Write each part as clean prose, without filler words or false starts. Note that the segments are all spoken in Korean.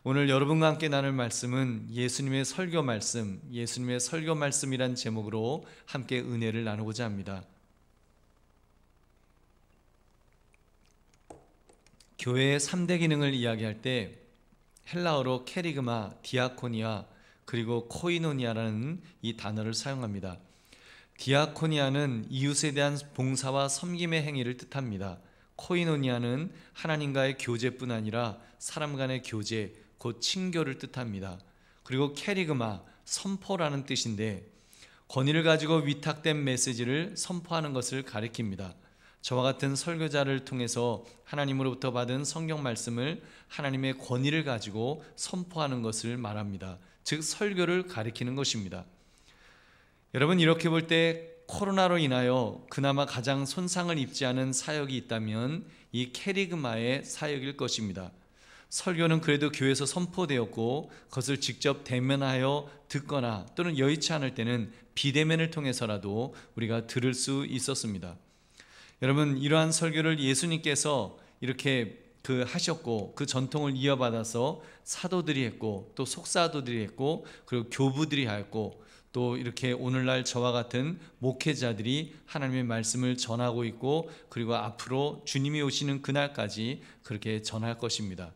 오늘 여러분과 함께 나눌 말씀은 예수님의 설교 말씀이란 제목으로 함께 은혜를 나누고자 합니다. 교회의 3대 기능을 이야기할 때 헬라어로 캐리그마, 디아코니아, 그리고 코이노니아라는 이 단어를 사용합니다. 디아코니아는 이웃에 대한 봉사와 섬김의 행위를 뜻합니다. 코이노니아는 하나님과의 교제뿐 아니라 사람 간의 교제, 곧 친교를 뜻합니다. 그리고 캐리그마, 선포라는 뜻인데 권위를 가지고 위탁된 메시지를 선포하는 것을 가리킵니다. 저와 같은 설교자를 통해서 하나님으로부터 받은 성경 말씀을 하나님의 권위를 가지고 선포하는 것을 말합니다. 즉 설교를 가리키는 것입니다. 여러분, 이렇게 볼 때 코로나로 인하여 그나마 가장 손상을 입지 않은 사역이 있다면 이 캐리그마의 사역일 것입니다. 설교는 그래도 교회에서 선포되었고 그것을 직접 대면하여 듣거나 또는 여의치 않을 때는 비대면을 통해서라도 우리가 들을 수 있었습니다. 여러분, 이러한 설교를 예수님께서 이렇게 하셨고 그 전통을 이어받아서 사도들이 했고 또 속사도들이 했고 그리고 교부들이 하였고 또 이렇게 오늘날 저와 같은 목회자들이 하나님의 말씀을 전하고 있고 그리고 앞으로 주님이 오시는 그날까지 그렇게 전할 것입니다.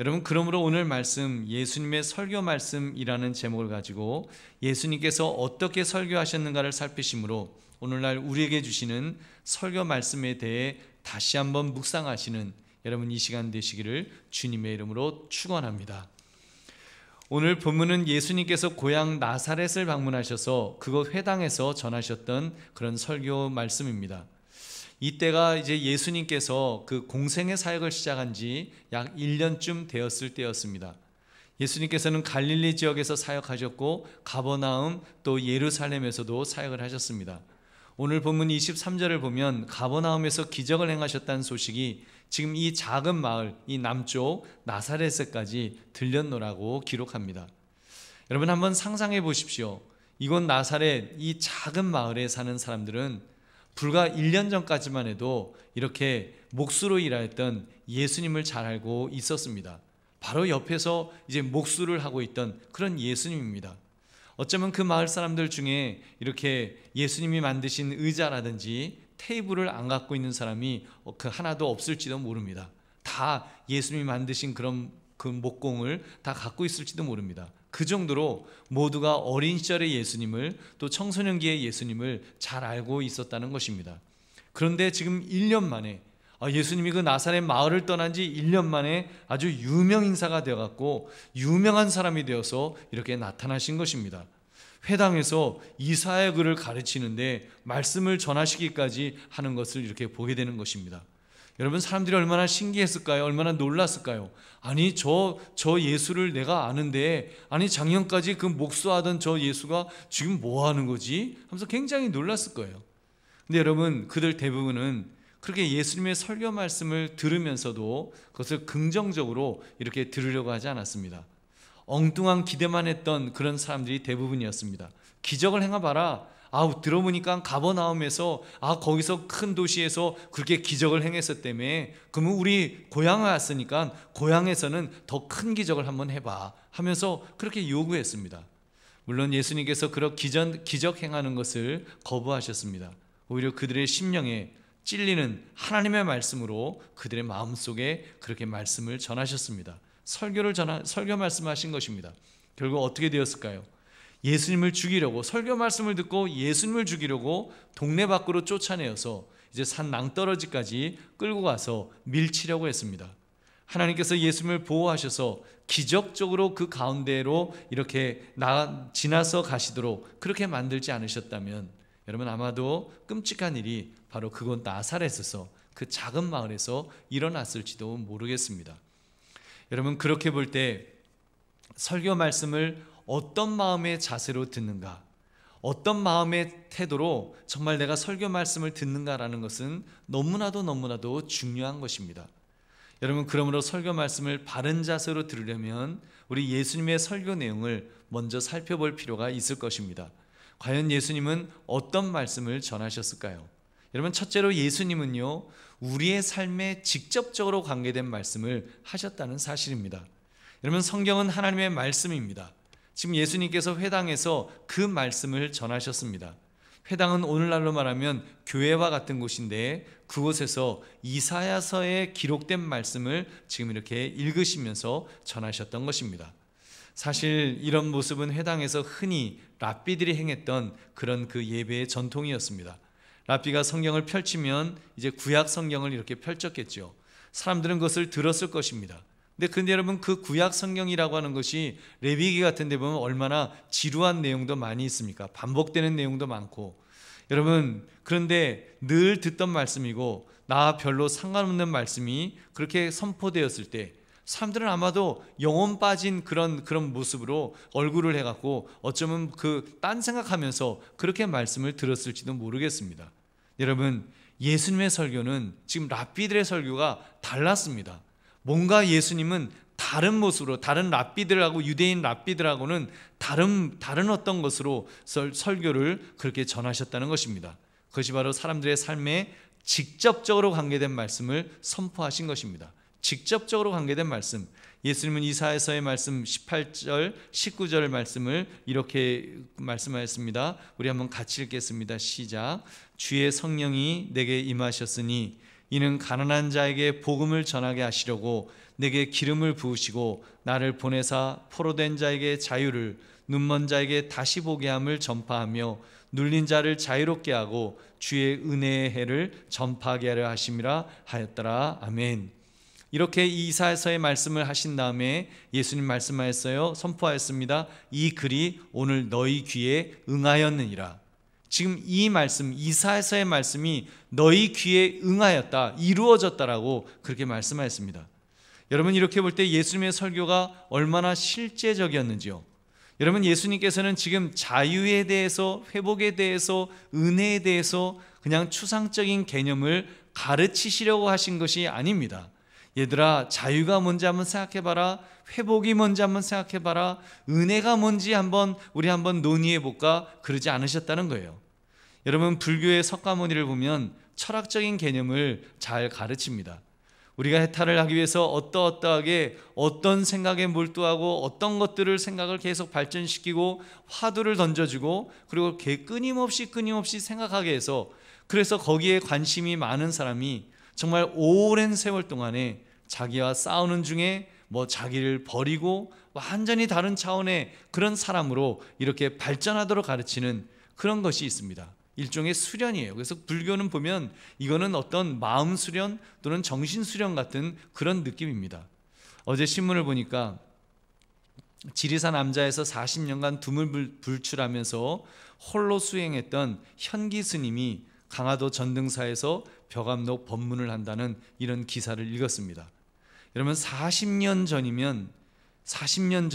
여러분, 그러므로 오늘 말씀 예수님의 설교 말씀이라는 제목을 가지고 예수님께서 어떻게 설교하셨는가를 살피심으로 오늘날 우리에게 주시는 설교 말씀에 대해 다시 한번 묵상하시는 여러분 이 시간 되시기를 주님의 이름으로 축원합니다. 오늘 본문은 예수님께서 고향 나사렛을 방문하셔서 그곳 회당에서 전하셨던 그런 설교 말씀입니다. 이때가 이제 예수님께서 그 공생의 사역을 시작한 지 약 1년쯤 되었을 때였습니다. 예수님께서는 갈릴리 지역에서 사역하셨고 가버나움 또 예루살렘에서도 사역을 하셨습니다. 오늘 본문 23절을 보면 가버나움에서 기적을 행하셨다는 소식이 지금 이 작은 마을, 이 남쪽 나사렛에까지 들렸노라고 기록합니다. 여러분, 한번 상상해 보십시오. 이곳 나사렛, 이 작은 마을에 사는 사람들은 불과 1년 전까지만 해도 이렇게 목수로 일하였던 예수님을 잘 알고 있었습니다. 바로 옆에서 이제 목수를 하고 있던 그런 예수님입니다. 어쩌면 그 마을 사람들 중에 이렇게 예수님이 만드신 의자라든지 테이블을 안 갖고 있는 사람이 하나도 없을지도 모릅니다. 다 예수님이 만드신 그런 그 목공을 다 갖고 있을지도 모릅니다. 그 정도로 모두가 어린 시절의 예수님을 또 청소년기의 예수님을 잘 알고 있었다는 것입니다. 그런데 지금 1년 만에 예수님이 그 나사렛 마을을 떠난 지 1년 만에 아주 유명 인사가 되어갖고 유명한 사람이 되어서 이렇게 나타나신 것입니다. 회당에서 이사야 글을 가르치는데 말씀을 전하시기까지 하는 것을 이렇게 보게 되는 것입니다. 여러분, 사람들이 얼마나 신기했을까요? 얼마나 놀랐을까요? 아니 저 예수를 내가 아는데 아니 작년까지 그 목수하던 저 예수가 지금 뭐 하는 거지? 하면서 굉장히 놀랐을 거예요. 근데 여러분, 그들 대부분은 그렇게 예수님의 설교 말씀을 들으면서도 그것을 긍정적으로 이렇게 들으려고 하지 않았습니다. 엉뚱한 기대만 했던 그런 사람들이 대부분이었습니다. 기적을 행해봐라. 들어보니까 가버나움에서 거기서 큰 도시에서 그렇게 기적을 행했었다며 그러면 우리 고향에 왔으니까 고향에서는 더 큰 기적을 한번 해봐 하면서 그렇게 요구했습니다. 물론 예수님께서 그런 기적 행하는 것을 거부하셨습니다. 오히려 그들의 심령에 찔리는 하나님의 말씀으로 그들의 마음속에 그렇게 말씀을 전하셨습니다. 설교 말씀하신 것입니다. 결국 어떻게 되었을까요? 예수님을 죽이려고, 설교 말씀을 듣고 예수님을 죽이려고 동네 밖으로 쫓아내어서 이제 산 낭떠러지까지 끌고 가서 밀치려고 했습니다. 하나님께서 예수님을 보호하셔서 기적적으로 그 가운데로 이렇게 지나서 가시도록 그렇게 만들지 않으셨다면 여러분, 아마도 끔찍한 일이 바로 그곳 나사렛에서 그 작은 마을에서 일어났을지도 모르겠습니다. 여러분, 그렇게 볼 때 설교 말씀을 어떤 마음의 자세로 듣는가, 어떤 마음의 태도로 정말 내가 설교 말씀을 듣는가라는 것은 너무나도 중요한 것입니다. 여러분, 그러므로 설교 말씀을 바른 자세로 들으려면 우리 예수님의 설교 내용을 먼저 살펴볼 필요가 있을 것입니다. 과연 예수님은 어떤 말씀을 전하셨을까요? 여러분, 첫째로 예수님은요, 우리의 삶에 직접적으로 관계된 말씀을 하셨다는 사실입니다. 여러분, 성경은 하나님의 말씀입니다. 지금 예수님께서 회당에서 그 말씀을 전하셨습니다. 회당은 오늘날로 말하면 교회와 같은 곳인데 그곳에서 이사야서에 기록된 말씀을 지금 이렇게 읽으시면서 전하셨던 것입니다. 사실 이런 모습은 회당에서 흔히 랍비들이 행했던 그런 그 예배의 전통이었습니다. 랍비가 성경을 펼치면 이제 구약 성경을 이렇게 펼쳤겠죠. 사람들은 그것을 들었을 것입니다. 근데 여러분, 그 구약 성경이라고 하는 것이 레위기 같은 데 보면 얼마나 지루한 내용도 많이 있습니까? 반복되는 내용도 많고. 여러분, 그런데 늘 듣던 말씀이고 나 별로 상관없는 말씀이 그렇게 선포되었을 때 사람들은 아마도 영혼 빠진 그런 모습으로 얼굴을 해갖고 어쩌면 딴 생각하면서 그렇게 말씀을 들었을지도 모르겠습니다. 여러분, 예수님의 설교는 지금 랍비들의 설교가 달랐습니다. 뭔가 예수님은 다른 모습으로, 다른 랍비들하고, 유대인 랍비들하고는 다른 어떤 것으로 설교를 그렇게 전하셨다는 것입니다. 그것이 바로 사람들의 삶에 직접적으로 관계된 말씀을 선포하신 것입니다. 직접적으로 관계된 말씀. 예수님은 이사야서의 말씀 18절, 19절 말씀을 이렇게 말씀하였습니다. 우리 한번 같이 읽겠습니다. 시작. 주의 성령이 내게 임하셨으니 이는 가난한 자에게 복음을 전하게 하시려고 내게 기름을 부으시고 나를 보내사 포로된 자에게 자유를, 눈먼 자에게 다시 보게 함을 전파하며 눌린 자를 자유롭게 하고 주의 은혜의 해를 전파하게 하려 하심이라 하였더라. 아멘. 이렇게 이사야서의 말씀을 하신 다음에 예수님 말씀하였어요. 선포하였습니다. 이 글이 오늘 너희 귀에 응하였느니라. 지금 이 말씀, 이사야서의 말씀이 너희 귀에 응하였다, 이루어졌다라고 그렇게 말씀하였습니다. 여러분, 이렇게 볼 때 예수님의 설교가 얼마나 실제적이었는지요. 여러분, 예수님께서는 지금 자유에 대해서, 회복에 대해서, 은혜에 대해서 그냥 추상적인 개념을 가르치시려고 하신 것이 아닙니다. 얘들아, 자유가 뭔지 한번 생각해봐라. 회복이 뭔지 한번 생각해봐라. 은혜가 뭔지 우리 한번 논의해볼까? 그러지 않으셨다는 거예요. 여러분, 불교의 석가모니를 보면 철학적인 개념을 잘 가르칩니다. 우리가 해탈을 하기 위해서 어떠하게 어떤 생각에 몰두하고 어떤 것들을 생각을 계속 발전시키고 화두를 던져주고 그리고 끊임없이 생각하게 해서, 그래서 거기에 관심이 많은 사람이 정말 오랜 세월 동안에 자기와 싸우는 중에 자기를 버리고 완전히 다른 차원의 그런 사람으로 이렇게 발전하도록 가르치는 그런 것이 있습니다. 일종의 수련이에요. 그래서 불교는 보면 이거는 어떤 마음 수련 또는 정신 수련 같은 그런 느낌입니다. 어제 신문을 보니까 지리산 암자에서 40년간 두물 불출하면서 홀로 수행했던 현기 스님이 강화도 전등사에서 벽암록 법문을 한다는 이런 기사를 읽었습니다. 여러분, 40년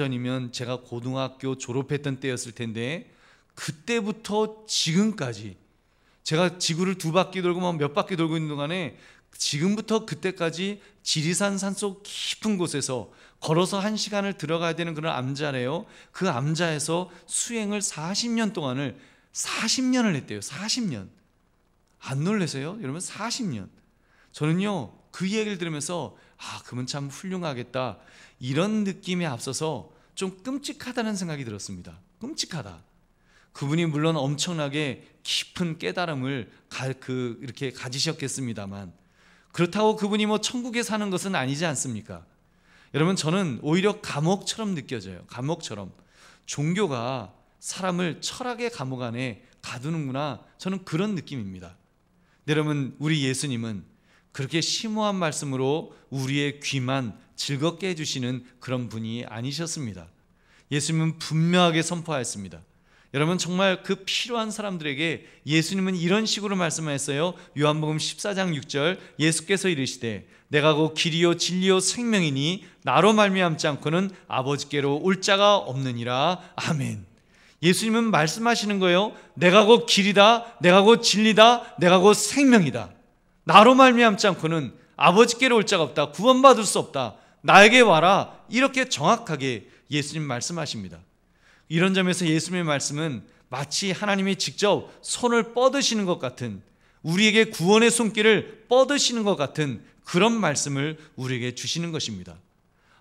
전이면 제가 고등학교 졸업했던 때였을 텐데 그때부터 지금까지 제가 지구를 2바퀴 돌고 몇 바퀴 돌고 있는 동안에 지금부터 그때까지 지리산 산속 깊은 곳에서 걸어서 1시간을 들어가야 되는 그런 암자래요. 그 암자에서 수행을 40년을 했대요. 40년. 안 놀라세요? 여러분, 40년. 저는요, 그 얘기를 들으면서 그분 참 훌륭하겠다, 이런 느낌에 앞서서 좀 끔찍하다는 생각이 들었습니다. 끔찍하다. 그분이 물론 엄청나게 깊은 깨달음을 이렇게 가지셨겠습니다만 그렇다고 그분이 천국에 사는 것은 아니지 않습니까? 여러분, 저는 오히려 감옥처럼 느껴져요. 감옥처럼. 종교가 사람을 철학의 감옥 안에 가두는구나, 저는 그런 느낌입니다. 여러분, 우리 예수님은 그렇게 심오한 말씀으로 우리의 귀만 즐겁게 해주시는 그런 분이 아니셨습니다. 예수님은 분명하게 선포하였습니다. 여러분, 정말 그 필요한 사람들에게 예수님은 이런 식으로 말씀하셨어요. 요한복음 14장 6절, 예수께서 이르시되 내가 곧 길이요 진리요 생명이니 나로 말미암지 않고는 아버지께로 올 자가 없느니라. 아멘. 예수님은 말씀하시는 거예요. 내가 곧 길이다, 내가 곧 진리다, 내가 곧 생명이다. 나로 말미암지 않고는 아버지께로 올 자가 없다. 구원받을 수 없다. 나에게 와라. 이렇게 정확하게 예수님 말씀하십니다. 이런 점에서 예수님의 말씀은 마치 하나님이 직접 손을 뻗으시는 것 같은, 우리에게 구원의 손길을 뻗으시는 것 같은 그런 말씀을 우리에게 주시는 것입니다.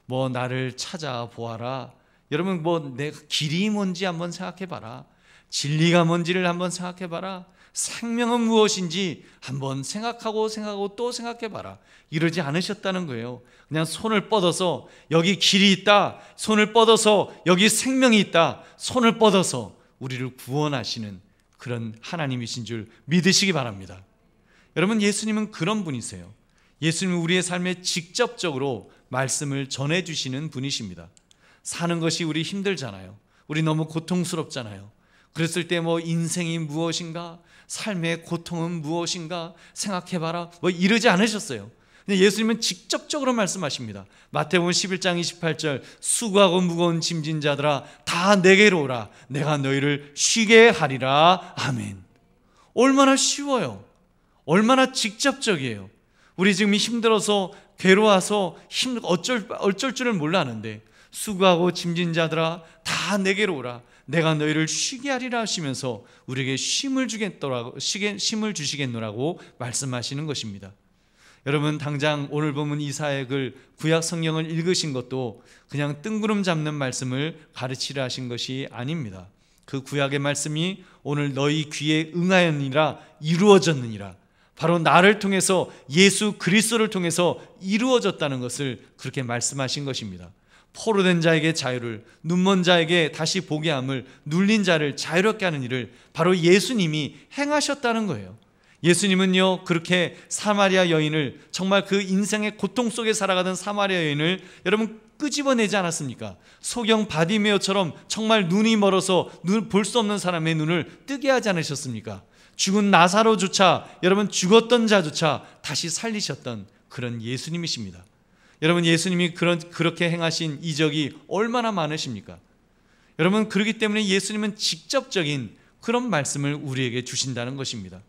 뭐 나를 찾아보아라. 여러분 뭐 내 길이 뭔지 한번 생각해 봐라. 진리가 뭔지를 한번 생각해 봐라. 생명은 무엇인지 한번 생각하고 또 생각해 봐라. 이러지 않으셨다는 거예요. 그냥 손을 뻗어서 여기 길이 있다, 손을 뻗어서 여기 생명이 있다, 손을 뻗어서 우리를 구원하시는 그런 하나님이신 줄 믿으시기 바랍니다. 여러분, 예수님은 그런 분이세요. 예수님은 우리의 삶에 직접적으로 말씀을 전해주시는 분이십니다. 사는 것이 우리 힘들잖아요. 우리 너무 고통스럽잖아요. 그랬을 때 뭐 인생이 무엇인가, 삶의 고통은 무엇인가 생각해봐라, 뭐 이러지 않으셨어요. 근데 예수님은 직접적으로 말씀하십니다. 마태복음 11장 28절, 수고하고 무거운 짐진 자들아 다 내게로 오라, 내가 너희를 쉬게 하리라. 아멘. 얼마나 쉬워요. 얼마나 직접적이에요. 우리 지금 힘들어서 괴로워서 어쩔 줄을 몰라하는데, 수고하고 짐진 자들아 다 내게로 오라, 내가 너희를 쉬게 하리라 하시면서 우리에게 쉼을 주시겠노라고 말씀하시는 것입니다. 여러분, 당장 오늘 본문 이사야글 구약 성경을 읽으신 것도 그냥 뜬구름 잡는 말씀을 가르치려 하신 것이 아닙니다. 그 구약의 말씀이 오늘 너희 귀에 응하였느니라, 이루어졌느니라, 바로 나를 통해서, 예수 그리스도를 통해서 이루어졌다는 것을 그렇게 말씀하신 것입니다. 포로된 자에게 자유를, 눈먼 자에게 다시 보게 함을, 눌린 자를 자유롭게 하는 일을 바로 예수님이 행하셨다는 거예요. 예수님은요, 그렇게 사마리아 여인을, 정말 그 인생의 고통 속에 살아가던 사마리아 여인을 여러분 끄집어내지 않았습니까? 소경 바디메오처럼 정말 눈이 멀어서 볼 수 없는 사람의 눈을 뜨게 하지 않으셨습니까? 죽은 나사로조차, 여러분 죽었던 자조차 다시 살리셨던 그런 예수님이십니다. 여러분, 예수님이 그렇게 행하신 이적이 얼마나 많으십니까? 여러분, 그렇기 때문에 예수님은 직접적인 그런 말씀을 우리에게 주신다는 것입니다.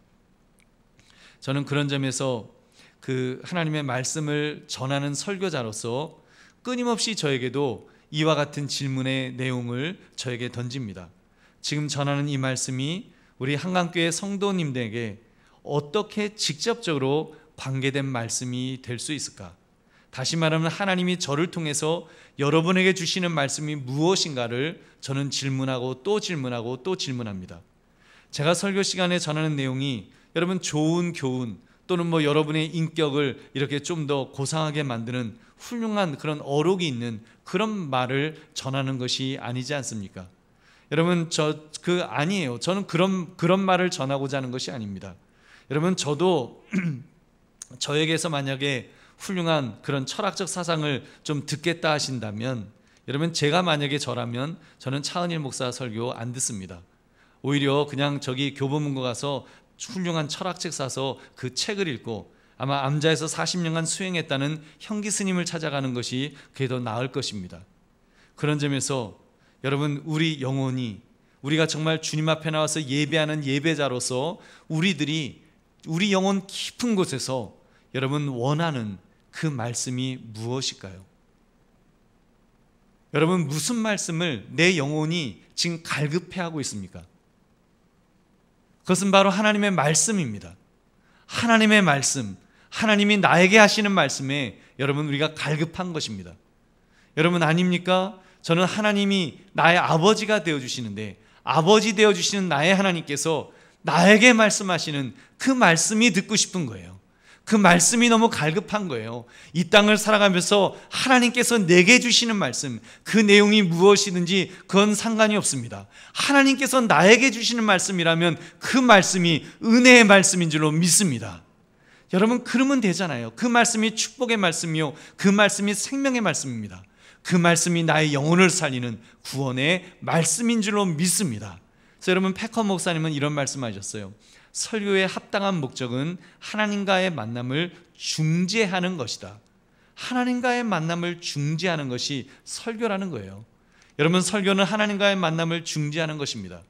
저는 그런 점에서 그 하나님의 말씀을 전하는 설교자로서 끊임없이 저에게도 이와 같은 질문의 내용을 저에게 던집니다. 지금 전하는 이 말씀이 우리 한강교회 성도님들에게 어떻게 직접적으로 관계된 말씀이 될 수 있을까? 다시 말하면 하나님이 저를 통해서 여러분에게 주시는 말씀이 무엇인가를 저는 질문하고 또 질문합니다. 제가 설교 시간에 전하는 내용이 여러분 좋은 교훈 또는 뭐 여러분의 인격을 이렇게 좀 더 고상하게 만드는 훌륭한 그런 어록이 있는 그런 말을 전하는 것이 아니지 않습니까? 여러분, 아니에요. 저는 그런 말을 전하고자 하는 것이 아닙니다. 여러분, 저도 저에게서 만약에 훌륭한 그런 철학적 사상을 좀 듣겠다 하신다면, 여러분, 제가 만약에 저라면 저는 차은일 목사 설교 안 듣습니다. 오히려 그냥 저기 교보문고 가서 훌륭한 철학책 사서 그 책을 읽고 아마 암자에서 40년간 수행했다는 형기 스님을 찾아가는 것이 그게 더 나을 것입니다. 그런 점에서 여러분, 우리 영혼이, 우리가 정말 주님 앞에 나와서 예배하는 예배자로서 우리 영혼 깊은 곳에서 여러분 원하는 그 말씀이 무엇일까요? 여러분, 무슨 말씀을 내 영혼이 지금 갈급해하고 있습니까? 그것은 바로 하나님의 말씀입니다. 하나님의 말씀, 하나님이 나에게 하시는 말씀에 여러분 우리가 갈급한 것입니다. 여러분 아닙니까? 저는 하나님이 나의 아버지가 되어주시는데, 아버지 되어주시는 나의 하나님께서 나에게 말씀하시는 그 말씀이 듣고 싶은 거예요. 그 말씀이 너무 갈급한 거예요. 이 땅을 살아가면서 하나님께서 내게 주시는 말씀, 그 내용이 무엇이든지 그건 상관이 없습니다. 하나님께서 나에게 주시는 말씀이라면 그 말씀이 은혜의 말씀인 줄로 믿습니다. 여러분, 그러면 되잖아요. 그 말씀이 축복의 말씀이요, 그 말씀이 생명의 말씀입니다. 그 말씀이 나의 영혼을 살리는 구원의 말씀인 줄로 믿습니다. 그래서 여러분, 패커 목사님은 이런 말씀하셨어요. 설교의 합당한 목적은 하나님과의 만남을 중재하는 것이다. 하나님과의 만남을 중재하는 것이 설교라는 거예요. 여러분, 설교는 하나님과의 만남을 중재하는 것입니다.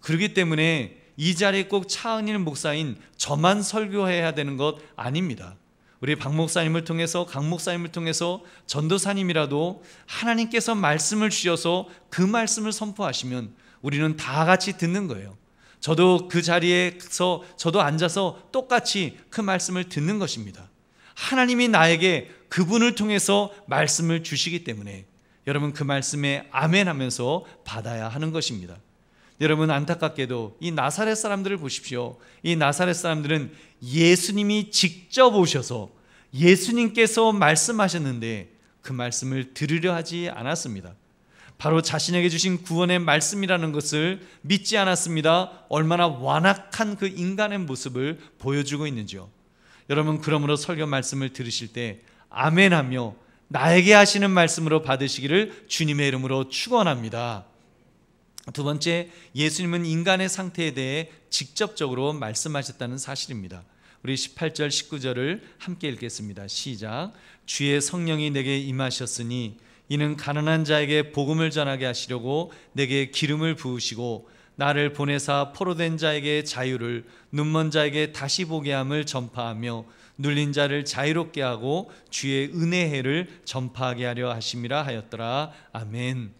그렇기 때문에 이 자리에 꼭 차은일 목사인 저만 설교해야 되는 것 아닙니다. 우리 박 목사님을 통해서, 강 목사님을 통해서 전도사님이라도 하나님께서 말씀을 주셔서 그 말씀을 선포하시면 우리는 다 같이 듣는 거예요. 저도 그 자리에서 저도 앉아서 똑같이 그 말씀을 듣는 것입니다. 하나님이 나에게 그분을 통해서 말씀을 주시기 때문에 여러분 그 말씀에 아멘 하면서 받아야 하는 것입니다. 여러분 안타깝게도 이 나사렛 사람들을 보십시오. 이 나사렛 사람들은 예수님이 직접 오셔서 예수님께서 말씀하셨는데 그 말씀을 들으려 하지 않았습니다. 바로 자신에게 주신 구원의 말씀이라는 것을 믿지 않았습니다. 얼마나 완악한 그 인간의 모습을 보여주고 있는지요. 여러분 그러므로 설교 말씀을 들으실 때 아멘하며 나에게 하시는 말씀으로 받으시기를 주님의 이름으로 축원합니다. 두 번째, 예수님은 인간의 상태에 대해 직접적으로 말씀하셨다는 사실입니다. 우리 18절 19절을 함께 읽겠습니다. 시작. 주의 성령이 내게 임하셨으니 이는 가난한 자에게 복음을 전하게 하시려고 내게 기름을 부으시고 나를 보내사 포로된 자에게 자유를, 눈먼 자에게 다시 보게 함을 전파하며 눌린 자를 자유롭게 하고 주의 은혜해를 전파하게 하려 하심이라 하였더라. 아멘.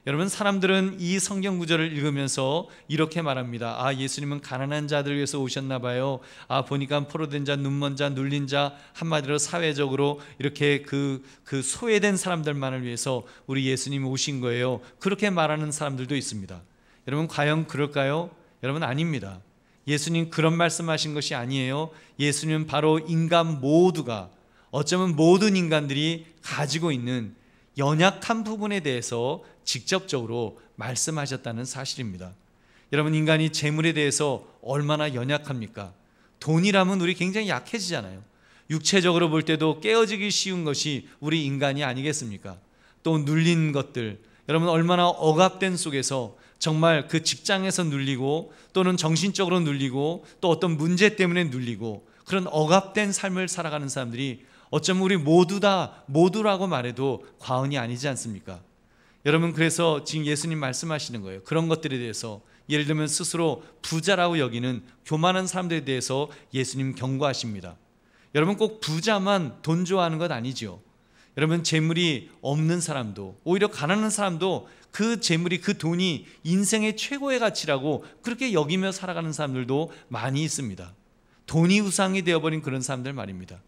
여러분 사람들은 이 성경 구절을 읽으면서 이렇게 말합니다. 아, 예수님은 가난한 자들을 위해서 오셨나 봐요. 아, 보니까 포로된 자, 눈먼 자, 눌린 자, 한마디로 사회적으로 이렇게 그 소외된 사람들만을 위해서 우리 예수님이 오신 거예요. 그렇게 말하는 사람들도 있습니다. 여러분 과연 그럴까요? 여러분 아닙니다. 예수님 그런 말씀하신 것이 아니에요. 예수님은 바로 인간 모두가, 어쩌면 모든 인간들이 가지고 있는 연약한 부분에 대해서 직접적으로 말씀하셨다는 사실입니다. 여러분 인간이 재물에 대해서 얼마나 연약합니까? 돈이라면 우리 굉장히 약해지잖아요. 육체적으로 볼 때도 깨어지기 쉬운 것이 우리 인간이 아니겠습니까? 또 눌린 것들, 여러분 얼마나 억압된 속에서 정말 그 직장에서 눌리고 또는 정신적으로 눌리고 또 어떤 문제 때문에 눌리고 그런 억압된 삶을 살아가는 사람들이 어쩌면 우리 모두라고 말해도 과언이 아니지 않습니까? 여러분 그래서 지금 예수님 말씀하시는 거예요. 그런 것들에 대해서 예를 들면 스스로 부자라고 여기는 교만한 사람들에 대해서 예수님 경고하십니다. 여러분 꼭 부자만 돈 좋아하는 것 아니죠. 여러분 재물이 없는 사람도 오히려 가난한 사람도 그 재물이 그 돈이 인생의 최고의 가치라고 그렇게 여기며 살아가는 사람들도 많이 있습니다. 돈이 우상이 되어버린 그런 사람들 말입니다.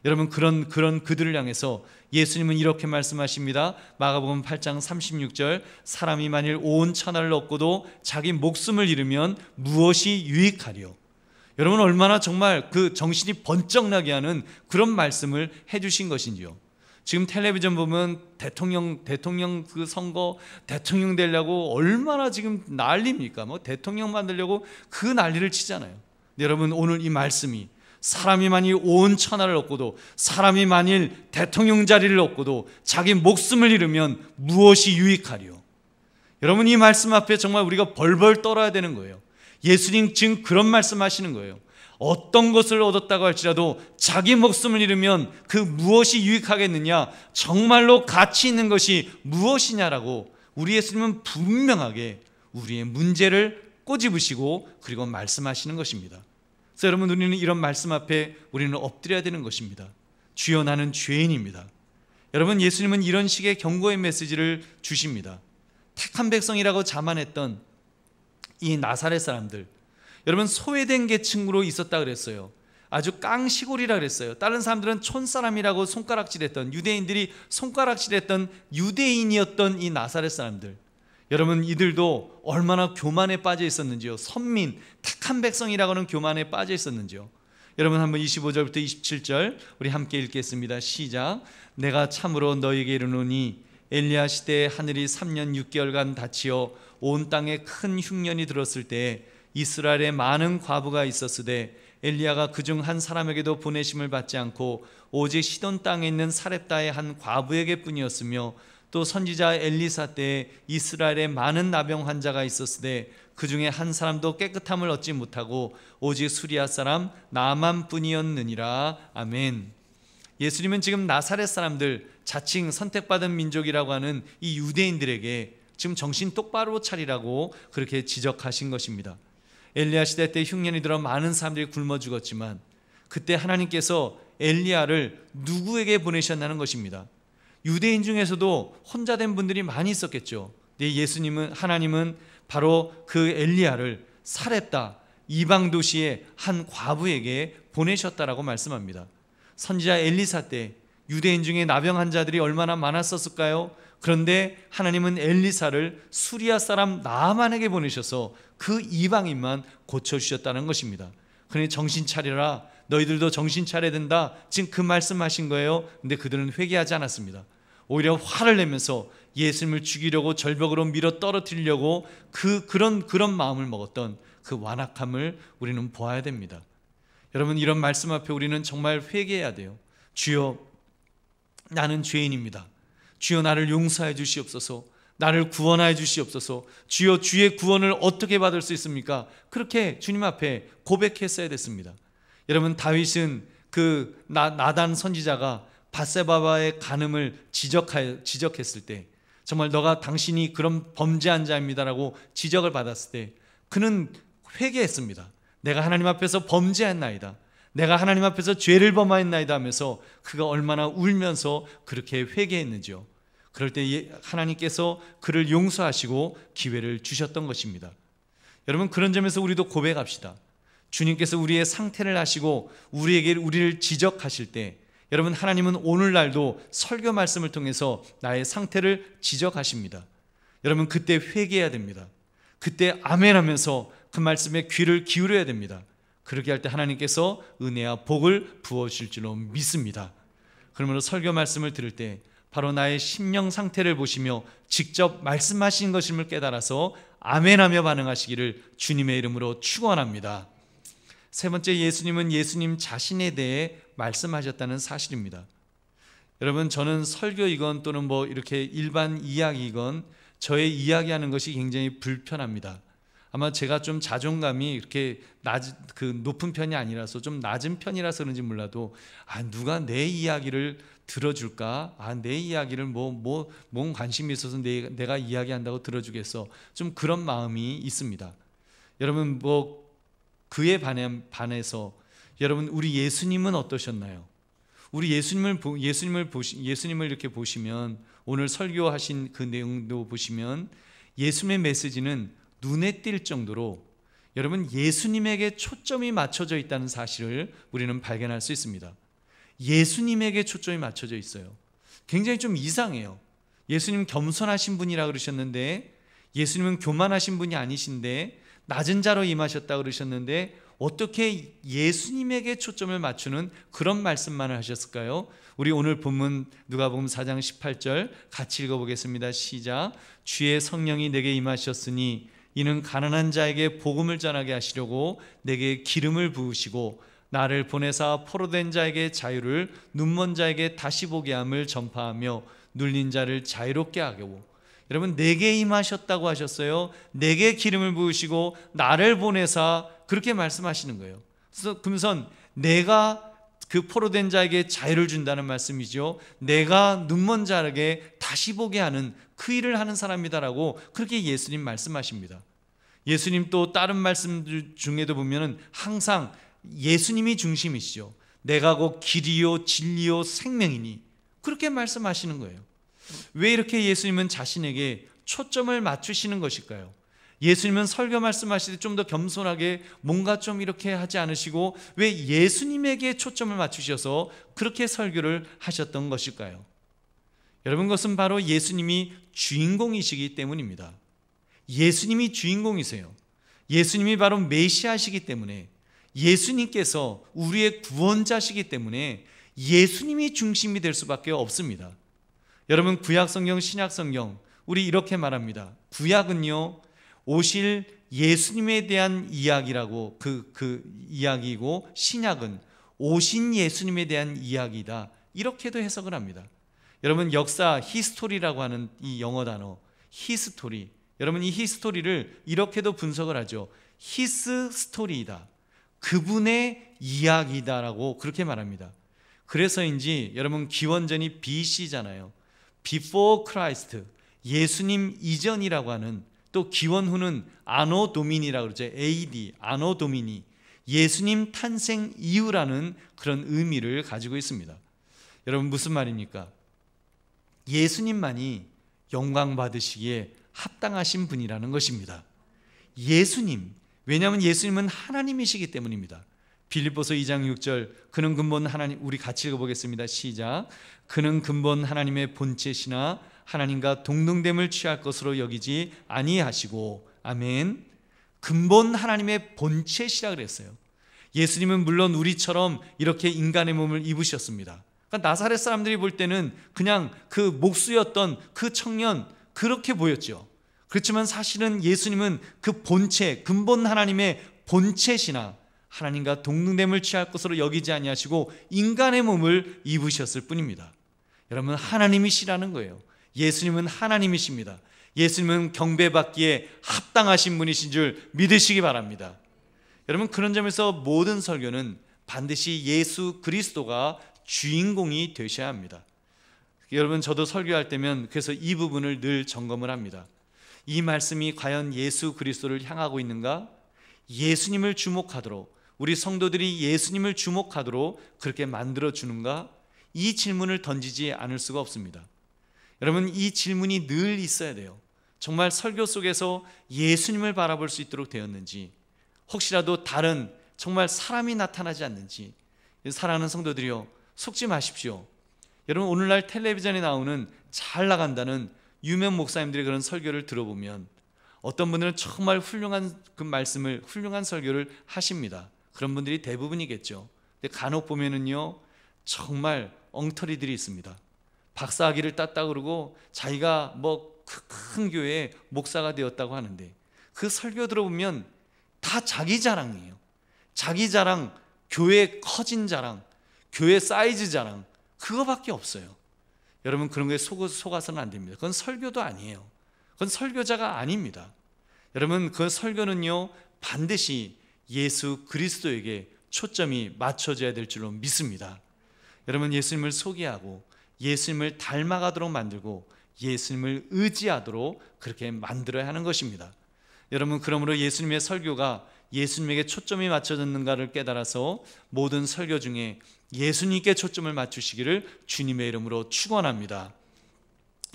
여러분 그런 그들을 향해서 예수님은 이렇게 말씀하십니다. 마가복음 8장 36절 사람이 만일 온 천하를 얻고도 자기 목숨을 잃으면 무엇이 유익하리요. 여러분 얼마나 정말 그 정신이 번쩍 나게 하는 그런 말씀을 해주신 것인지요. 지금 텔레비전 보면 대통령 그 선거 대통령 되려고 얼마나 지금 난립니까? 뭐 대통령 만들려고 그 난리를 치잖아요. 여러분 오늘 이 말씀이 사람이 만일 온 천하를 얻고도 사람이 만일 대통령 자리를 얻고도 자기 목숨을 잃으면 무엇이 유익하리요? 여러분 이 말씀 앞에 정말 우리가 벌벌 떨어야 되는 거예요. 예수님 지금 그런 말씀하시는 거예요. 어떤 것을 얻었다고 할지라도 자기 목숨을 잃으면 그 무엇이 유익하겠느냐, 정말로 가치 있는 것이 무엇이냐라고 우리 예수님은 분명하게 우리의 문제를 꼬집으시고 그리고 말씀하시는 것입니다. 그래서 여러분 우리는 이런 말씀 앞에 우리는 엎드려야 되는 것입니다. 주여 나는 죄인입니다. 여러분 예수님은 이런 식의 경고의 메시지를 주십니다. 택한 백성이라고 자만했던 이 나사렛 사람들, 여러분 소외된 계층으로 있었다 그랬어요. 아주 깡시골이라 그랬어요. 다른 사람들은 촌사람이라고 손가락질했던, 유대인들이 손가락질했던 유대인이었던 이 나사렛 사람들, 여러분 이들도 얼마나 교만에 빠져 있었는지요. 선민, 택한 백성이라고 하는 교만에 빠져 있었는지요. 여러분 한번 25절부터 27절 우리 함께 읽겠습니다. 시작. 내가 참으로 너희에게 이르노니 엘리야 시대에 하늘이 3년 6개월간 닫히어 온 땅에 큰 흉년이 들었을 때 이스라엘에 많은 과부가 있었으되 엘리야가 그중 한 사람에게도 보내심을 받지 않고 오직 시돈 땅에 있는 사렙다의 한 과부에게 뿐이었으며 또 선지자 엘리사 때에 이스라엘에 많은 나병 환자가 있었으되 그 중에 한 사람도 깨끗함을 얻지 못하고 오직 수리아 사람 나만 뿐이었느니라. 아멘. 예수님은 지금 나사렛 사람들, 자칭 선택받은 민족이라고 하는 이 유대인들에게 지금 정신 똑바로 차리라고 그렇게 지적하신 것입니다. 엘리야 시대 때 흉년이 들어 많은 사람들이 굶어 죽었지만 그때 하나님께서 엘리야를 누구에게 보내셨다는 것입니다. 유대인 중에서도 혼자 된 분들이 많이 있었겠죠. 예수님은, 하나님은 바로 그 엘리야를 사렙다 이방 도시의 한 과부에게 보내셨다라고 말씀합니다. 선지자 엘리사 때 유대인 중에 나병 환자들이 얼마나 많았었을까요? 그런데 하나님은 엘리사를 수리아 사람 나아만에게 보내셔서 그 이방인만 고쳐주셨다는 것입니다. 그러니 정신 차리라, 너희들도 정신 차려야 된다, 지금 그 말씀하신 거예요. 근데 그들은 회개하지 않았습니다. 오히려 화를 내면서 예수님을 죽이려고 절벽으로 밀어 떨어뜨리려고 그런 마음을 먹었던 그 완악함을 우리는 보아야 됩니다. 여러분, 이런 말씀 앞에 우리는 정말 회개해야 돼요. 주여, 나는 죄인입니다. 주여, 나를 용서해 주시옵소서. 나를 구원하여 주시옵소서. 주여, 주의 구원을 어떻게 받을 수 있습니까? 그렇게 주님 앞에 고백했어야 됐습니다. 여러분, 다윗은 그 나단 선지자가 밧세바와의 간음을 지적했을 때, 정말 당신이 그런 범죄한 자입니다라고 지적을 받았을 때 그는 회개했습니다. 내가 하나님 앞에서 범죄했나이다, 내가 하나님 앞에서 죄를 범하였나이다 하면서 그가 얼마나 울면서 그렇게 회개했는지요. 그럴 때 하나님께서 그를 용서하시고 기회를 주셨던 것입니다. 여러분, 그런 점에서 우리도 고백합시다. 주님께서 우리의 상태를 아시고 우리를 지적하실 때, 여러분, 하나님은 오늘날도 설교 말씀을 통해서 나의 상태를 지적하십니다. 여러분, 그때 회개해야 됩니다. 그때 아멘 하면서 그 말씀에 귀를 기울여야 됩니다. 그렇게 할 때 하나님께서 은혜와 복을 부어주실 줄로 믿습니다. 그러므로 설교 말씀을 들을 때 바로 나의 심령 상태를 보시며 직접 말씀하신 것임을 깨달아서 아멘하며 반응하시기를 주님의 이름으로 축원합니다. 세 번째, 예수님은 예수님 자신에 대해 말씀하셨다는 사실입니다. 여러분, 저는 설교이건 또는 이렇게 일반 이야기이건 저의 이야기하는 것이 굉장히 불편합니다. 아마 제가 좀 자존감이 이렇게 높은 편이 아니라서 좀 낮은 편이라서 그런지 몰라도 누가 내 이야기를 들어줄까? 내 이야기를 뭔 관심이 있어서 내가 이야기한다고 들어주겠어? 좀 그런 마음이 있습니다. 여러분, 그에 반해서 여러분, 우리 예수님은 어떠셨나요? 우리 예수님을 이렇게 보시면, 오늘 설교하신 그 내용도 보시면 예수님의 메시지는 눈에 띌 정도로 여러분, 예수님에게 초점이 맞춰져 있다는 사실을 우리는 발견할 수 있습니다. 예수님에게 초점이 맞춰져 있어요. 굉장히 좀 이상해요. 예수님 겸손하신 분이라 그러셨는데, 예수님은 교만하신 분이 아니신데 낮은 자로 임하셨다 그러셨는데 어떻게 예수님에게 초점을 맞추는 그런 말씀만을 하셨을까요? 우리 오늘 본문 누가복음 4장 18절 같이 읽어보겠습니다. 시작. 주의 성령이 내게 임하셨으니 이는 가난한 자에게 복음을 전하게 하시려고 내게 기름을 부으시고 나를 보내사 포로된 자에게 자유를, 눈먼 자에게 다시 보게 함을 전파하며 눌린 자를 자유롭게 하고. 여러분, 내게 임하셨다고 하셨어요. 내게 기름을 부으시고 나를 보내사, 그렇게 말씀하시는 거예요. 그래서 금선, 내가 그 포로된 자에게 자유를 준다는 말씀이죠. 내가 눈먼 자에게 다시 보게 하는 그 일을 하는 사람이다라고 그렇게 예수님 말씀하십니다. 예수님 또 다른 말씀 중에도 보면은 항상 예수님이 중심이시죠. 내가 곧 길이요 진리요 생명이니, 그렇게 말씀하시는 거예요. 왜 이렇게 예수님은 자신에게 초점을 맞추시는 것일까요? 예수님은 설교 말씀하실 때 좀 더 겸손하게 뭔가 좀 이렇게 하지 않으시고 왜 예수님에게 초점을 맞추셔서 그렇게 설교를 하셨던 것일까요? 여러분, 그것은 바로 예수님이 주인공이시기 때문입니다. 예수님이 주인공이세요. 예수님이 바로 메시아시기 때문에, 예수님께서 우리의 구원자시기 때문에 예수님이 중심이 될 수밖에 없습니다. 여러분, 구약성경, 신약성경 우리 이렇게 말합니다. 구약은요, 오실 예수님에 대한 이야기라고 그 이야기이고, 신약은 오신 예수님에 대한 이야기다, 이렇게도 해석을 합니다. 여러분, 역사 히스토리라고 하는 이 영어 단어 히스토리, 여러분, 이 히스토리를 이렇게도 분석을 하죠. 히스 스토리이다, 그분의 이야기다라고 그렇게 말합니다. 그래서인지 여러분, 기원전이 BC잖아요. Before Christ, 예수님 이전이라고 하는, 또 기원 후는 아노 도미니라고 그러죠. AD, 아노 도미니, 예수님 탄생 이후라는 그런 의미를 가지고 있습니다. 여러분, 무슨 말입니까? 예수님만이 영광 받으시기에 합당하신 분이라는 것입니다. 예수님, 왜냐하면 예수님은 하나님이시기 때문입니다. 빌립보서 2장 6절, 그는 근본 하나님, 우리 같이 읽어보겠습니다. 시작. 그는 근본 하나님의 본체시나 하나님과 동등됨을 취할 것으로 여기지 아니하시고. 아멘. 근본 하나님의 본체시라 그랬어요. 예수님은 물론 우리처럼 이렇게 인간의 몸을 입으셨습니다. 그러니까 나사렛 사람들이 볼 때는 그냥 그 목수였던 그 청년, 그렇게 보였죠. 그렇지만 사실은 예수님은 그 본체, 근본 하나님의 본체시나 하나님과 동등됨을 취할 것으로 여기지 아니하시고 인간의 몸을 입으셨을 뿐입니다. 여러분, 하나님이시라는 거예요. 예수님은 하나님이십니다. 예수님은 경배받기에 합당하신 분이신 줄 믿으시기 바랍니다. 여러분, 그런 점에서 모든 설교는 반드시 예수 그리스도가 주인공이 되셔야 합니다. 여러분, 저도 설교할 때면 그래서 이 부분을 늘 점검을 합니다. 이 말씀이 과연 예수 그리스도를 향하고 있는가? 예수님을 주목하도록, 우리 성도들이 예수님을 주목하도록 그렇게 만들어 주는가? 이 질문을 던지지 않을 수가 없습니다. 여러분, 이 질문이 늘 있어야 돼요. 정말 설교 속에서 예수님을 바라볼 수 있도록 되었는지, 혹시라도 다른 정말 사람이 나타나지 않는지. 사랑하는 성도들이요, 속지 마십시오. 여러분, 오늘날 텔레비전에 나오는 잘 나간다는 유명 목사님들의 그런 설교를 들어보면 어떤 분들은 정말 훌륭한 그 말씀을, 훌륭한 설교를 하십니다. 그런 분들이 대부분이겠죠. 근데 간혹 보면은요, 정말 엉터리들이 있습니다. 박사학위를 땄다 그러고 자기가 뭐 큰 교회의 목사가 되었다고 하는데 그 설교 들어보면 다 자기 자랑이에요. 자기 자랑, 교회 커진 자랑, 교회 사이즈 자랑, 그거밖에 없어요. 여러분, 그런 거에 속아서는 안 됩니다. 그건 설교도 아니에요. 그건 설교자가 아닙니다. 여러분, 그 설교는요, 반드시 예수 그리스도에게 초점이 맞춰져야 될 줄로 믿습니다. 여러분, 예수님을 소개하고 예수님을 닮아가도록 만들고 예수님을 의지하도록 그렇게 만들어야 하는 것입니다. 여러분, 그러므로 예수님의 설교가 예수님에게 초점이 맞춰졌는가를 깨달아서 모든 설교 중에 예수님께 초점을 맞추시기를 주님의 이름으로 축원합니다.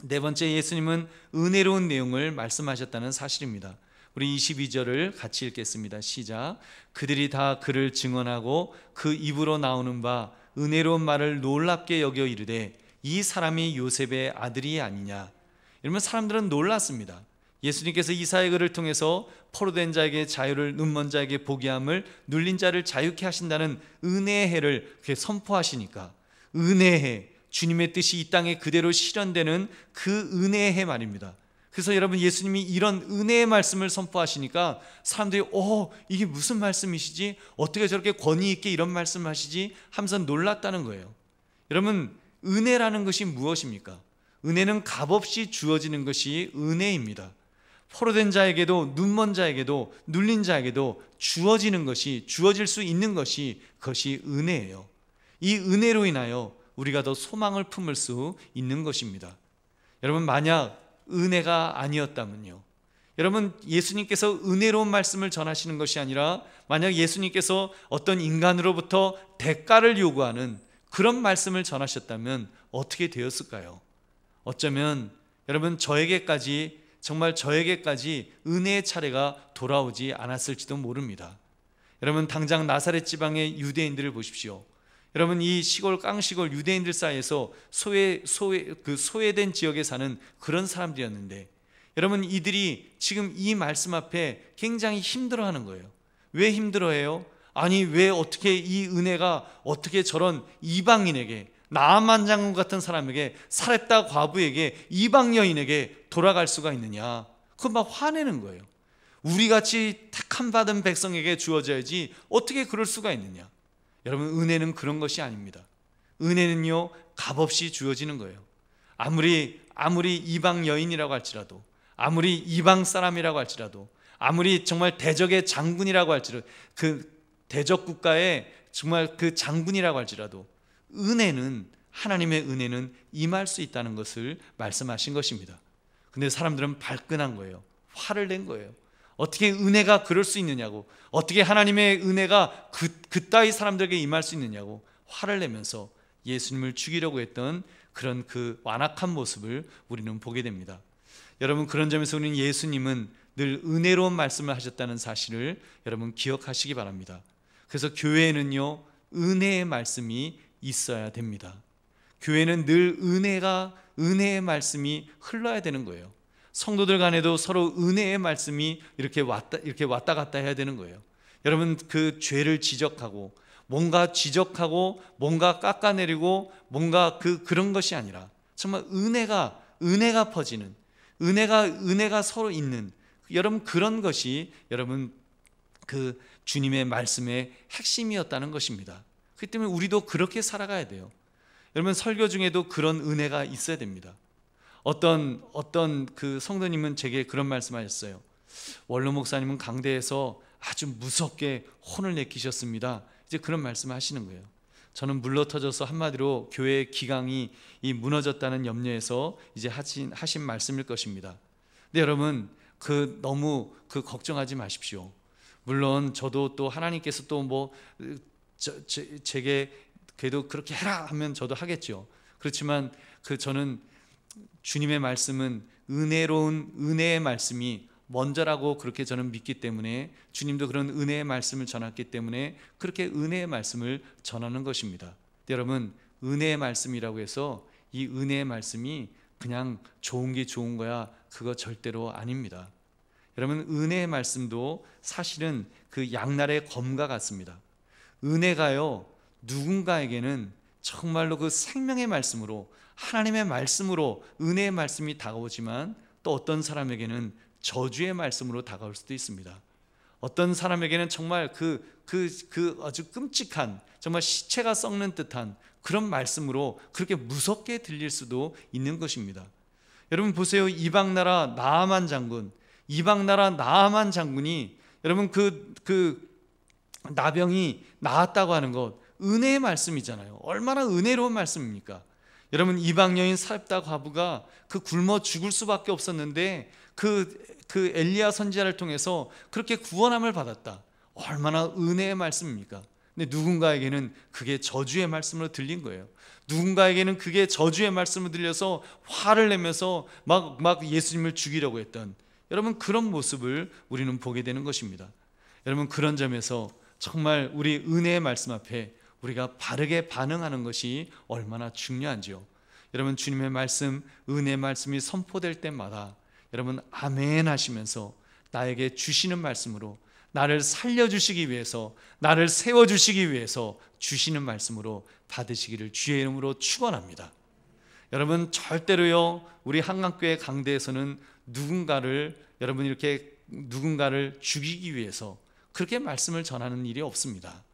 네 번째, 예수님은 은혜로운 내용을 말씀하셨다는 사실입니다. 우리 22절을 같이 읽겠습니다. 시작. 그들이 다 그를 증언하고 그 입으로 나오는 바 은혜로운 말을 놀랍게 여겨 이르되 이 사람이 요셉의 아들이 아니냐. 이러면 사람들은 놀랐습니다. 예수님께서 이사야 글을 통해서 포로된 자에게 자유를, 눈먼 자에게 보게 함을, 눌린 자를 자유케 하신다는 은혜의 해를 그렇게 선포하시니까, 은혜의 해, 주님의 뜻이 이 땅에 그대로 실현되는 그 은혜의 해 말입니다. 그래서 여러분, 예수님이 이런 은혜의 말씀을 선포하시니까 사람들이 이게 무슨 말씀이시지? 어떻게 저렇게 권위 있게 이런 말씀을 하시지? 하면서 놀랐다는 거예요. 여러분, 은혜라는 것이 무엇입니까? 은혜는 값없이 주어지는 것이 은혜입니다. 포로된 자에게도, 눈먼 자에게도, 눌린 자에게도 주어지는 것이, 주어질 수 있는 것이, 그것이 은혜예요. 이 은혜로 인하여 우리가 더 소망을 품을 수 있는 것입니다. 여러분, 만약 은혜가 아니었다면요, 여러분, 예수님께서 은혜로운 말씀을 전하시는 것이 아니라 만약 예수님께서 어떤 인간으로부터 대가를 요구하는 그런 말씀을 전하셨다면 어떻게 되었을까요? 어쩌면 여러분, 정말 저에게까지 은혜의 차례가 돌아오지 않았을지도 모릅니다. 여러분, 당장 나사렛 지방의 유대인들을 보십시오. 여러분, 이 시골 깡시골 유대인들 사이에서 소외된 지역에 사는 그런 사람들이었는데, 여러분, 이들이 지금 이 말씀 앞에 굉장히 힘들어하는 거예요. 왜 힘들어해요? 아니, 왜 어떻게 이 은혜가 어떻게 저런 이방인에게, 나아만 장군 같은 사람에게, 사렙다 과부에게, 이방 여인에게 돌아갈 수가 있느냐? 그거 막 화내는 거예요. 우리같이 택함 받은 백성에게 주어져야지 어떻게 그럴 수가 있느냐? 여러분, 은혜는 그런 것이 아닙니다. 은혜는요, 값없이 주어지는 거예요. 아무리 이방 여인이라고 할지라도, 아무리 이방 사람이라고 할지라도, 아무리 정말 대적의 장군이라고 할지라도, 그 대적 국가의 정말 그 장군이라고 할지라도, 은혜는, 하나님의 은혜는 임할 수 있다는 것을 말씀하신 것입니다. 근데 사람들은 발끈한 거예요. 화를 낸 거예요. 어떻게 은혜가 그럴 수 있느냐고, 어떻게 하나님의 은혜가 그따위 사람들에게 임할 수 있느냐고 화를 내면서 예수님을 죽이려고 했던 그런 그 완악한 모습을 우리는 보게 됩니다. 여러분, 그런 점에서 우리는 예수님은 늘 은혜로운 말씀을 하셨다는 사실을 여러분 기억하시기 바랍니다. 그래서 교회에는요, 은혜의 말씀이 있어야 됩니다. 교회는 늘 은혜의 말씀이 흘러야 되는 거예요. 성도들 간에도 서로 은혜의 말씀이 이렇게 왔다 갔다 해야 되는 거예요. 여러분, 그 죄를 지적하고 뭔가 깎아내리고 그런 것이 아니라 정말 은혜가 퍼지는, 은혜가 서로 있는, 여러분, 그런 것이 여러분 그 주님의 말씀의 핵심이었다는 것입니다. 그렇기 때문에 우리도 그렇게 살아가야 돼요. 여러분, 설교 중에도 그런 은혜가 있어야 됩니다. 어떤 그 성도님은 제게 그런 말씀하셨어요. 원로 목사님은 강대에서 아주 무섭게 혼을 내키셨습니다. 이제 그런 말씀을 하시는 거예요. 저는 물러터져서 한마디로 교회의 기강이 무너졌다는 염려에서 이제 하신 말씀일 것입니다. 근데 여러분, 너무 걱정하지 마십시오. 물론 저도 또 하나님께서 또 제게 그래도 그렇게 해라 하면 저도 하겠죠. 그렇지만 저는 주님의 말씀은 은혜로운 은혜의 말씀이 먼저라고 그렇게 저는 믿기 때문에, 주님도 그런 은혜의 말씀을 전했기 때문에 그렇게 은혜의 말씀을 전하는 것입니다. 여러분, 은혜의 말씀이라고 해서 이 은혜의 말씀이 그냥 좋은 게 좋은 거야, 그거 절대로 아닙니다. 여러분, 은혜의 말씀도 사실은 그 양날의 검과 같습니다. 은혜가요, 누군가에게는 정말로 그 생명의 말씀으로, 하나님의 말씀으로 은혜의 말씀이 다가오지만, 또 어떤 사람에게는 저주의 말씀으로 다가올 수도 있습니다. 어떤 사람에게는 정말 아주 끔찍한, 정말 시체가 썩는 듯한 그런 말씀으로 그렇게 무섭게 들릴 수도 있는 것입니다. 여러분 보세요. 이방 나라 나아만 장군이 여러분 그 나병이 나았다고 하는 것, 은혜의 말씀이잖아요. 얼마나 은혜로운 말씀입니까? 여러분, 이방 여인 사렙다 과부가 굶어 죽을 수밖에 없었는데 그 엘리야 선지자를 통해서 그렇게 구원함을 받았다. 얼마나 은혜의 말씀입니까? 근데 누군가에게는 그게 저주의 말씀으로 들린 거예요. 누군가에게는 그게 저주의 말씀으로 들려서 화를 내면서 막 예수님을 죽이려고 했던, 여러분, 그런 모습을 우리는 보게 되는 것입니다. 여러분, 그런 점에서 정말 우리 은혜의 말씀 앞에 우리가 바르게 반응하는 것이 얼마나 중요한지요. 여러분, 주님의 말씀, 은혜의 말씀이 선포될 때마다 여러분 아멘 하시면서 나에게 주시는 말씀으로, 나를 살려주시기 위해서, 나를 세워주시기 위해서 주시는 말씀으로 받으시기를 주의 이름으로 축원합니다. 여러분, 절대로요, 우리 한강교회 강대에서는 누군가를 죽이기 위해서 그렇게 말씀을 전하는 일이 없습니다.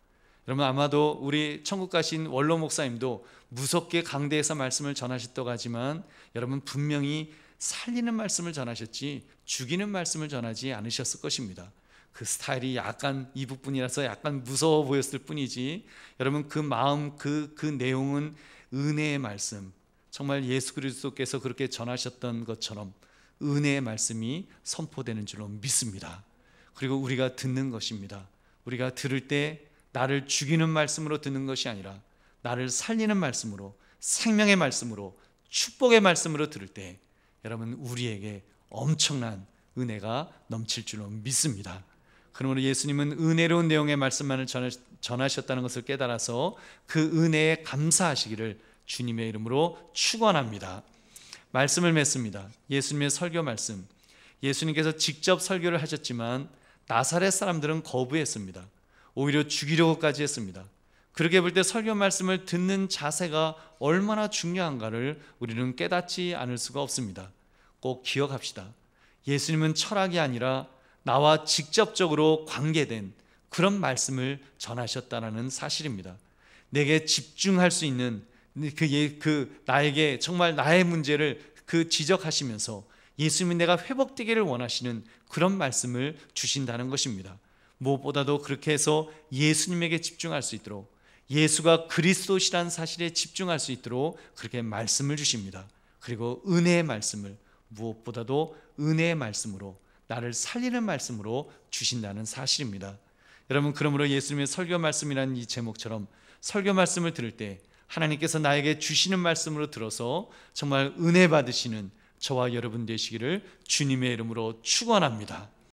여러분, 아마도 우리 천국 가신 원로 목사님도 무섭게 강대에서 말씀을 전하셨다고 하지만, 여러분 분명히 살리는 말씀을 전하셨지 죽이는 말씀을 전하지 않으셨을 것입니다. 그 스타일이 약간 이북분이라서 약간 무서워 보였을 뿐이지, 여러분 그 마음, 그 내용은 은혜의 말씀, 정말 예수 그리스도께서 그렇게 전하셨던 것처럼 은혜의 말씀이 선포되는 줄로 믿습니다. 그리고 우리가 듣는 것입니다. 우리가 들을 때 나를 죽이는 말씀으로 듣는 것이 아니라 나를 살리는 말씀으로, 생명의 말씀으로, 축복의 말씀으로 들을 때 여러분 우리에게 엄청난 은혜가 넘칠 줄로 믿습니다. 그러므로 예수님은 은혜로운 내용의 말씀만을 전하셨다는 것을 깨달아서 그 은혜에 감사하시기를 주님의 이름으로 축원합니다. 말씀을 맺습니다. 예수님의 설교 말씀, 예수님께서 직접 설교를 하셨지만 나사렛 사람들은 거부했습니다. 오히려 죽이려고까지 했습니다. 그렇게 볼 때 설교 말씀을 듣는 자세가 얼마나 중요한가를 우리는 깨닫지 않을 수가 없습니다. 꼭 기억합시다. 예수님은 철학이 아니라 나와 직접적으로 관계된 그런 말씀을 전하셨다는 사실입니다. 내게 집중할 수 있는 나에게 정말 나의 문제를 지적하시면서 예수님이 내가 회복되기를 원하시는 그런 말씀을 주신다는 것입니다. 무엇보다도 그렇게 해서 예수님에게 집중할 수 있도록, 예수가 그리스도시라는 사실에 집중할 수 있도록 그렇게 말씀을 주십니다. 그리고 은혜의 말씀을, 무엇보다도 은혜의 말씀으로, 나를 살리는 말씀으로 주신다는 사실입니다. 여러분, 그러므로 예수님의 설교 말씀이라는 이 제목처럼 설교 말씀을 들을 때 하나님께서 나에게 주시는 말씀으로 들어서 정말 은혜 받으시는 저와 여러분 되시기를 주님의 이름으로 축원합니다.